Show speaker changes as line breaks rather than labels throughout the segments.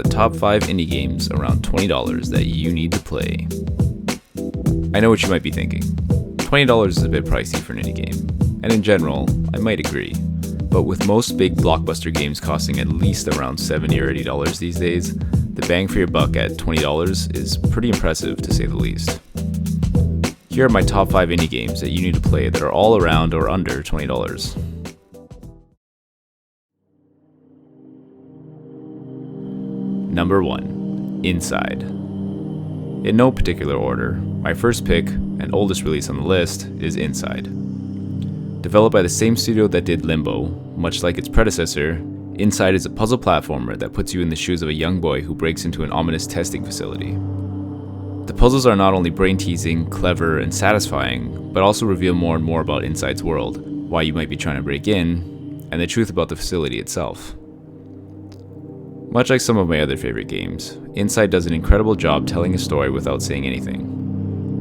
The top 5 indie games around $20 that you need to play. I know what you might be thinking. $20 is a bit pricey for an indie game, and in general, I might agree. But with most big blockbuster games costing at least around $70 or $80 these days, the bang for your buck at $20 is pretty impressive to say the least. Here are my top 5 indie games that you need to play that are all around or under $20. Number 1. Inside. In no particular order, my first pick, and oldest release on the list, is Inside. Developed by the same studio that did Limbo, much like its predecessor, Inside is a puzzle platformer that puts you in the shoes of a young boy who breaks into an ominous testing facility. The puzzles are not only brain-teasing, clever, and satisfying, but also reveal more and more about Inside's world, why you might be trying to break in, and the truth about the facility itself. Much like some of my other favorite games, Inside does an incredible job telling a story without saying anything.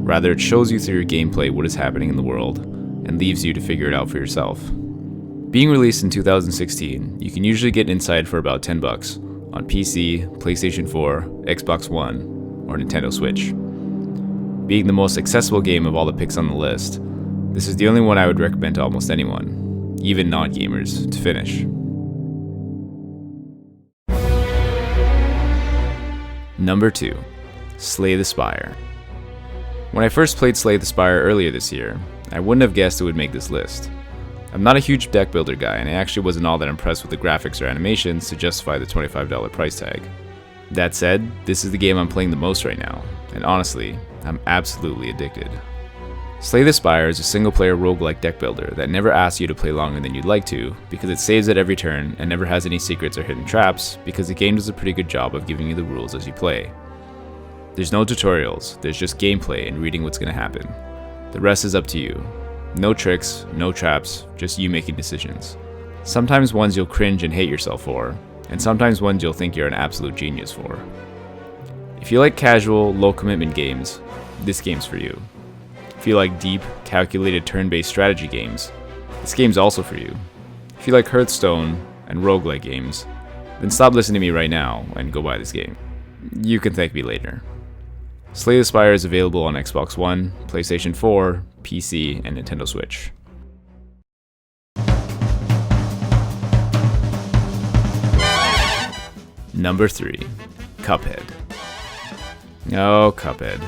Rather, it shows you through your gameplay what is happening in the world, and leaves you to figure it out for yourself. Being released in 2016, you can usually get Inside for about $10 on PC, PlayStation 4, Xbox One, or Nintendo Switch. Being the most accessible game of all the picks on the list, this is the only one I would recommend to almost anyone, even non-gamers, to finish. Number 2. Slay the Spire. When I first played Slay the Spire earlier this year, I wouldn't have guessed it would make this list. I'm not a huge deck builder guy, and I actually wasn't all that impressed with the graphics or animations to justify the $25 price tag. That said, this is the game I'm playing the most right now, and honestly, I'm absolutely addicted. Slay the Spire is a single-player roguelike deck builder that never asks you to play longer than you'd like to, because it saves at every turn and never has any secrets or hidden traps, because the game does a pretty good job of giving you the rules as you play. There's no tutorials, there's just gameplay and reading what's going to happen. The rest is up to you. No tricks, no traps, just you making decisions. Sometimes ones you'll cringe and hate yourself for, and sometimes ones you'll think you're an absolute genius for. If you like casual, low-commitment games, this game's for you. If you like deep, calculated turn-based strategy games, this game's also for you. If you like Hearthstone and roguelike games, then stop listening to me right now and go buy this game. You can thank me later. Slay the Spire is available on Xbox One, PlayStation 4, PC, and Nintendo Switch. Number 3. Cuphead. Oh, Cuphead.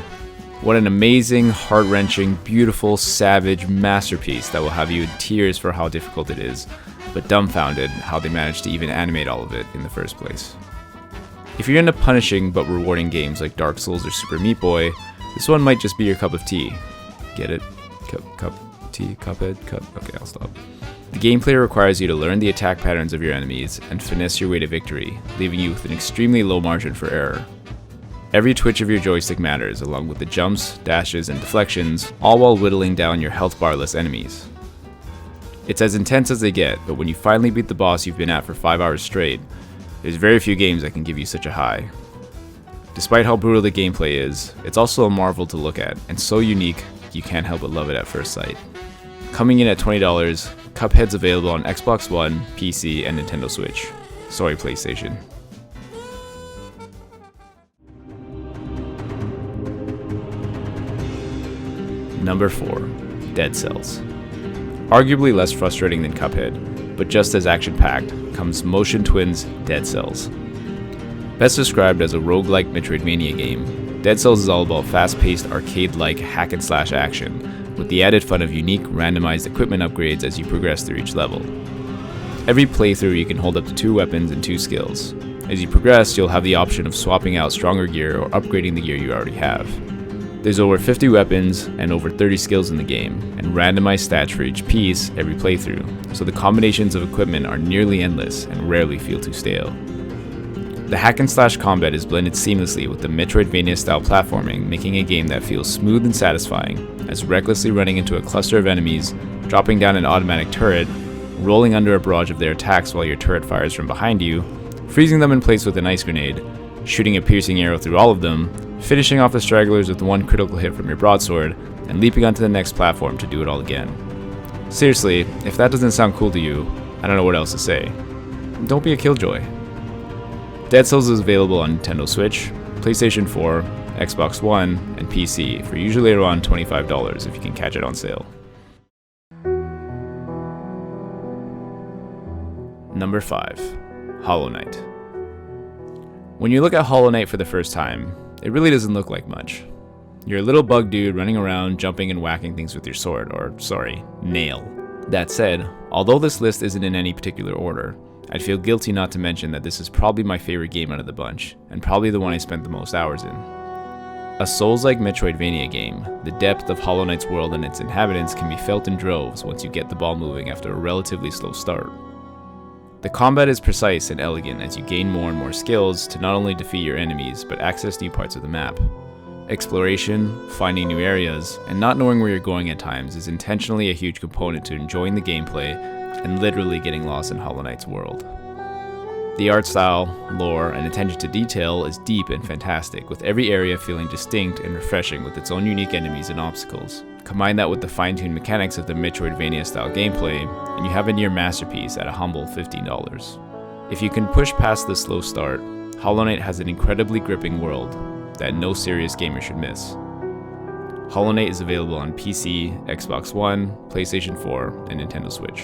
What an amazing, heart-wrenching, beautiful, savage masterpiece that will have you in tears for how difficult it is, but dumbfounded how they managed to even animate all of it in the first place. If you're into punishing but rewarding games like Dark Souls or Super Meat Boy, this one might just be your cup of tea. Get it? Cuphead? Okay, I'll stop. The gameplay requires you to learn the attack patterns of your enemies and finesse your way to victory, leaving you with an extremely low margin for error. Every twitch of your joystick matters, along with the jumps, dashes, and deflections, all while whittling down your health barless enemies. It's as intense as they get, but when you finally beat the boss you've been at for 5 hours straight, there's very few games that can give you such a high. Despite how brutal the gameplay is, it's also a marvel to look at, and so unique, you can't help but love it at first sight. Coming in at $20, Cuphead's available on Xbox One, PC, and Nintendo Switch. Sorry, PlayStation. Number 4. Dead Cells. Arguably less frustrating than Cuphead, but just as action-packed, comes Motion Twin's Dead Cells. Best described as a roguelike Metroidvania game, Dead Cells is all about fast-paced, arcade-like hack-and-slash action, with the added fun of unique, randomized equipment upgrades as you progress through each level. Every playthrough you can hold up to 2 weapons and 2 skills. As you progress, you'll have the option of swapping out stronger gear or upgrading the gear you already have. There's over 50 weapons and over 30 skills in the game, and randomized stats for each piece every playthrough, so the combinations of equipment are nearly endless and rarely feel too stale. The hack-and-slash combat is blended seamlessly with the Metroidvania-style platforming, making a game that feels smooth and satisfying, as recklessly running into a cluster of enemies, dropping down an automatic turret, rolling under a barrage of their attacks while your turret fires from behind you, freezing them in place with an ice grenade, shooting a piercing arrow through all of them, finishing off the stragglers with 1 critical hit from your broadsword, and leaping onto the next platform to do it all again. Seriously, if that doesn't sound cool to you, I don't know what else to say. Don't be a killjoy. Dead Cells is available on Nintendo Switch, PlayStation 4, Xbox One, and PC for usually around $25 if you can catch it on sale. Number 5. Hallow Knight. When you look at Hallow Knight for the first time, it really doesn't look like much. You're a little bug dude running around, jumping and whacking things with your sword, nail. That said, although this list isn't in any particular order, I'd feel guilty not to mention that this is probably my favorite game out of the bunch, and probably the one I spent the most hours in. A Souls-like Metroidvania game, the depth of Hallow Knight's world and its inhabitants can be felt in droves once you get the ball moving after a relatively slow start. The combat is precise and elegant as you gain more and more skills to not only defeat your enemies, but access new parts of the map. Exploration, finding new areas, and not knowing where you're going at times is intentionally a huge component to enjoying the gameplay and literally getting lost in Hallow Knight's world. The art style, lore, and attention to detail is deep and fantastic, with every area feeling distinct and refreshing with its own unique enemies and obstacles. Combine that with the fine-tuned mechanics of the Metroidvania-style gameplay, and you have a near masterpiece at a humble $15. If you can push past the slow start, Hallow Knight has an incredibly gripping world that no serious gamer should miss. Hallow Knight is available on PC, Xbox One, PlayStation 4, and Nintendo Switch.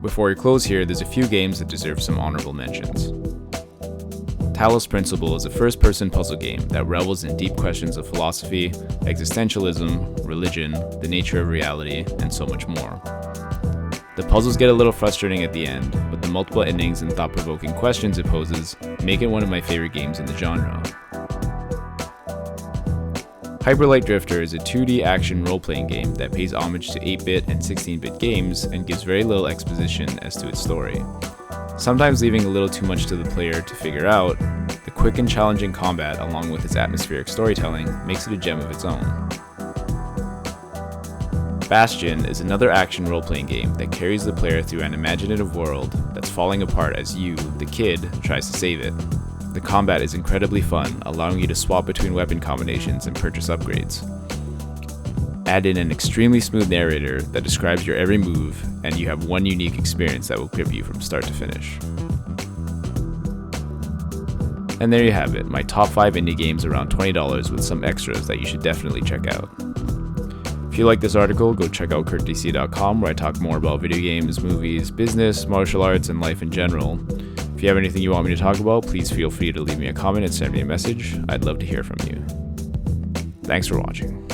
Before we close here, there's a few games that deserve some honorable mentions. Talos Principle is a first-person puzzle game that revels in deep questions of philosophy, existentialism, religion, the nature of reality, and so much more. The puzzles get a little frustrating at the end, but the multiple endings and thought-provoking questions it poses make it one of my favorite games in the genre. Hyper Light Drifter is a 2D action role-playing game that pays homage to 8-bit and 16-bit games and gives very little exposition as to its story. Sometimes leaving a little too much to the player to figure out, the quick and challenging combat along with its atmospheric storytelling makes it a gem of its own. Bastion is another action role-playing game that carries the player through an imaginative world that's falling apart as you, the kid, tries to save it. The combat is incredibly fun, allowing you to swap between weapon combinations and purchase upgrades. Add in an extremely smooth narrator that describes your every move, and you have one unique experience that will grip you from start to finish. And there you have it, my top 5 indie games around $20 with some extras that you should definitely check out. If you like this article, go check out CurtDC.com where I talk more about video games, movies, business, martial arts, and life in general. If you have anything you want me to talk about, please feel free to leave me a comment and send me a message. I'd love to hear from you. Thanks for watching.